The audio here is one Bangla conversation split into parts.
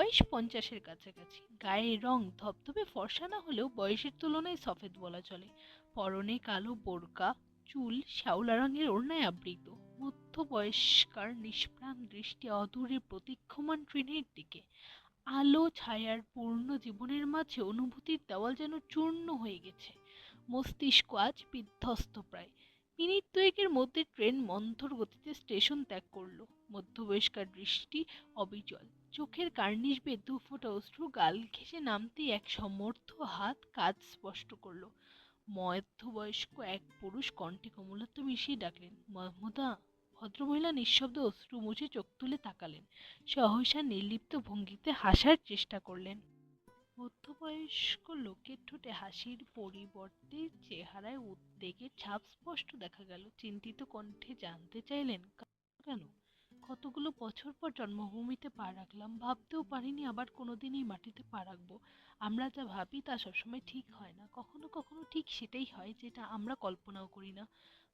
বয়স 50-এর কাছাকাছি, গায়ের রং ধবধবে ফর্সা না হলেও বয়সের তুলনায় সফেদ বলা চলে। পরনে কালো বোরকা, চুল শ্যাওলা রঙের ওড়নায় আবৃত। মধ্যবয়স্কার নিষ্প্রাণ দৃষ্টি অদূরে প্রতীক্ষমান ট্রেনের দিকে। আলো ছায়ার পূর্ণ জীবনের মাঝে অনুভূতির দেওয়াল যেন চূর্ণ হয়ে গেছে। মস্তিষ্ক আজ বিধ্বস্ত প্রায়। মিনিট দুয়েকের মধ্যে ট্রেন মন্থর গতিতে স্টেশন ত্যাগ করল। মধ্যবয়স্কার দৃষ্টি অবিচল। চোখের কার্নিশ বেয়ে দুফোঁটা অশ্রু গাল ঘেঁষে নামতেই এক সমর্থ হাত কাজ স্পষ্ট করল। মধ্যবয়স্ক এক পুরুষ কণ্ঠে কোমলত্ব মিশিয়ে ডাকলেন, মাহমুদা। ভদ্রমহিলা নিঃশব্দে অশ্রু মুছে চোখ তুলে তাকালেন। সহসা নির্লিপ্ত ভঙ্গিতে হাসার চেষ্টা করলেন। মধ্যবয়স্ক লোকের ঠোঁটে হাসির পরিবর্তে চেহারায় উদ্বেগের ছাপ স্পষ্ট দেখা গেল। চিন্তিত কণ্ঠে জানতে চাইলেন, কেন? কতগুলো বছর পর জন্মভূমিতে পা রাখলাম, ভাবতেও পারিনি আবার কোনোদিন এই মাটিতে পা রাখবো। আমরা যা ভাবি তা সবসময় ঠিক হয় না, কখনো কখনো ঠিক সেটাই হয় যেটা আমরা কল্পনাও করি না।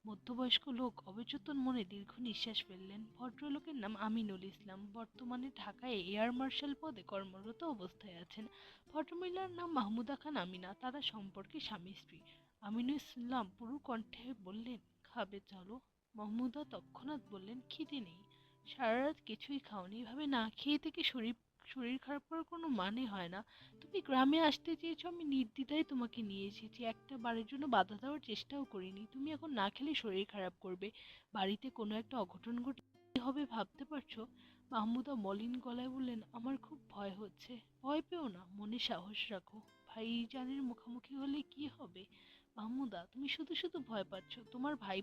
মধ্যবয়স্ক লোক অবচেতন মনে দীর্ঘ নিঃশ্বাস ফেললেন। ভদ্রলোকের নাম আমিনুল ইসলাম, বর্তমানে ঢাকায় এয়ার মার্শাল পদে কর্মরত অবস্থায় আছেন। ভদ্রমহিলার নাম মাহমুদা খান আমিনা, তারা সম্পর্কে স্বামী স্ত্রী। আমিনুল ইসলাম পুরু কণ্ঠে বললেন, খাবে চলো। মাহমুদা তৎক্ষণাৎ বললেন, খিদে নেই। সারা রাত কিছুই খাওনি, এভাবে না খেয়ে থেকে শরীর শরীর খারাপ করার কোনো মানে হয় না। তুমি গ্রামে আসতে চেয়েছো, আমি নির্দ্বিধায় তোমাকে নিয়ে এসেছি, একটা বারের জন্য বাধা দেওয়ার চেষ্টাও করিনি। তুমি এখন না খেলে শরীর খারাপ করবে, বাড়িতে কোনো একটা অঘটন ঘটলে কি হবে ভাবতে পারছো? মাহমুদা মলিন গলায় বললেন, আমার খুব ভয় হচ্ছে। ভয় পেও না, মনে সাহস রাখো। ভাইজানের মুখোমুখি হলে কি হবে? মাহমুদা, তুমি শুধু শুধু ভয় পাচ্ছ। তোমার ভাই